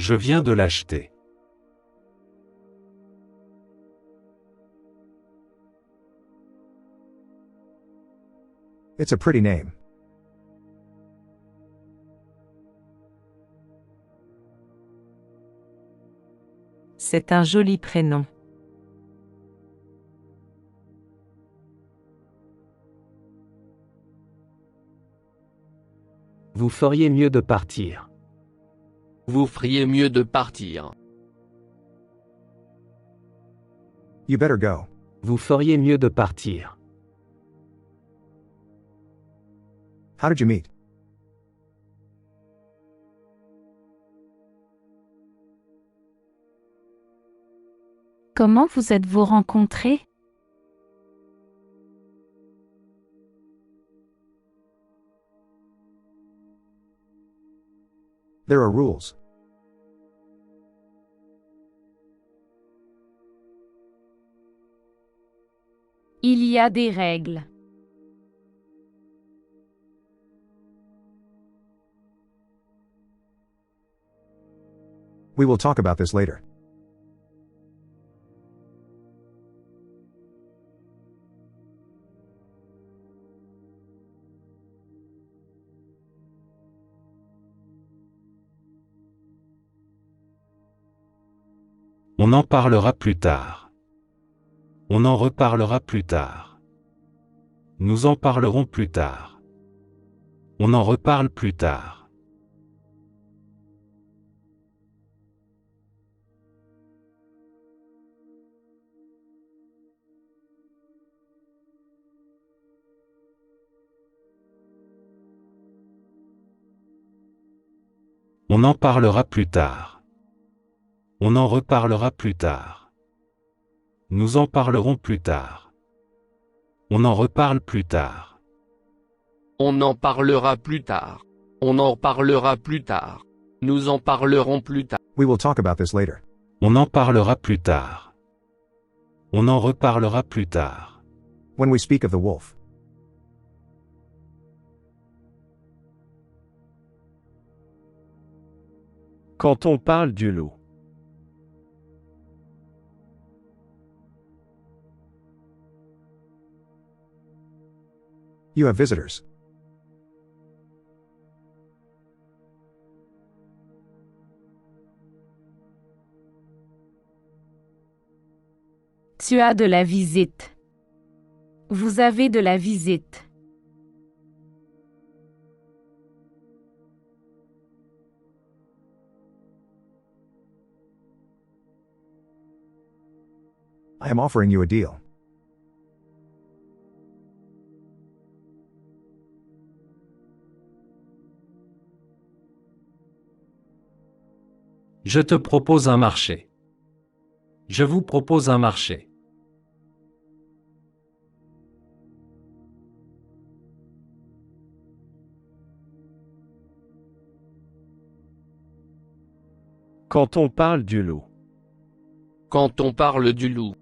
Je viens de l'acheter. It's a pretty name. C'est un joli prénom. Vous feriez mieux de partir. Vous feriez mieux de partir. You better go. Vous feriez mieux de partir. How did you meet? Comment vous êtes-vous rencontrés? There are rules. Il y a des règles. We will talk about this later. On en parlera plus tard. On en reparlera plus tard. Nous en parlerons plus tard. On en reparle plus tard. On en parlera plus tard. On en reparlera plus tard. Nous en parlerons plus tard. On en reparle plus tard. On en parlera plus tard. On en parlera plus tard. Nous en parlerons plus tard. We will talk about this later. On en parlera plus tard. On en reparlera plus tard. When we speak of the wolf. Quand on parle du loup. You have visitors. Tu as de la visite. Vous avez de la visite. I am offering you a deal. Je te propose un marché. Je vous propose un marché. Quand on parle du loup. Quand on parle du loup.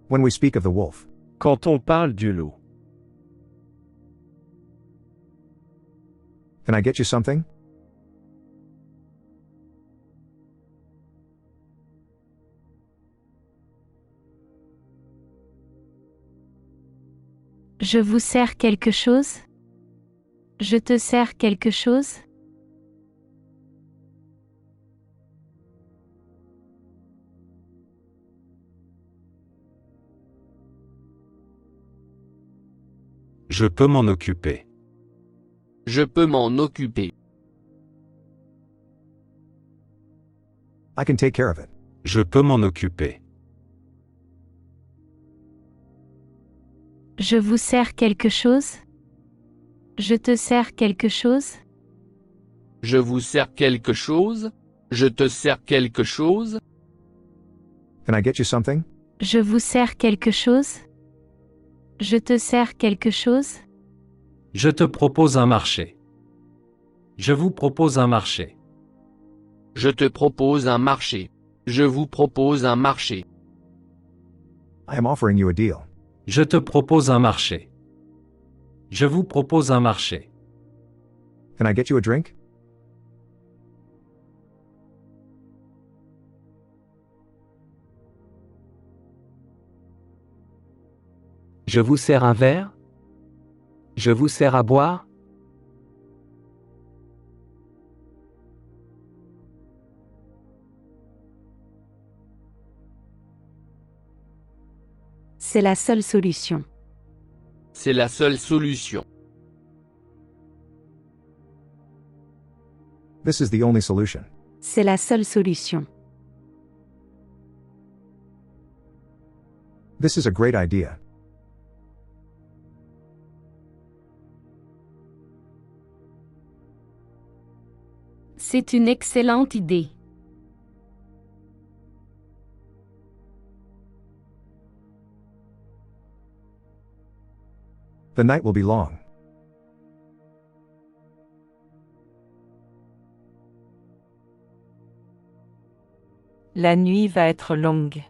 When we speak of the wolf. Quand on parle du loup. Can I get you something? Je vous sers quelque chose? Je te sers quelque chose? Je peux m'en occuper. Je peux m'en occuper. I can take care of it. Je peux m'en occuper. Je vous sers quelque chose? Je te sers quelque chose? Je vous sers quelque chose? Je te sers quelque chose? Can I get you something? Je vous sers quelque chose? Je te sers quelque chose? Je te propose un marché. Je vous propose un marché. Je te propose un marché. Je vous propose un marché. I am offering you a deal. Je te propose un marché. Je vous propose un marché. Can I get you a drink? Je vous sers un verre? Je vous sers à boire? C'est la seule solution. C'est la seule solution. This is the only solution. C'est la seule solution. This is a great idea. C'est une excellente idée. The night will be long. La nuit va être longue.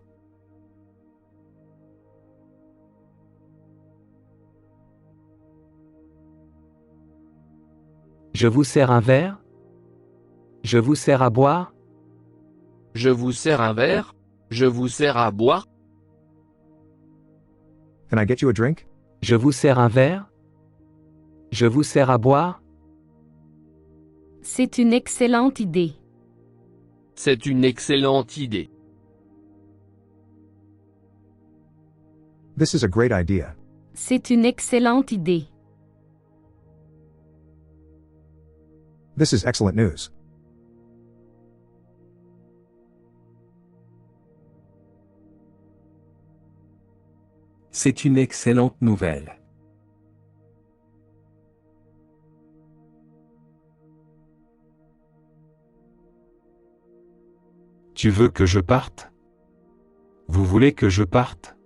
Je vous sers un verre? Je vous sers à boire? Je vous sers un verre? Je vous sers à boire? Can I get you a drink? Je vous sers un verre? Je vous sers à boire? C'est une excellente idée. C'est une excellente idée. This is a great idea. C'est une excellente idée. This is excellent news. C'est une excellente nouvelle. Tu veux que je parte? Vous voulez que je parte?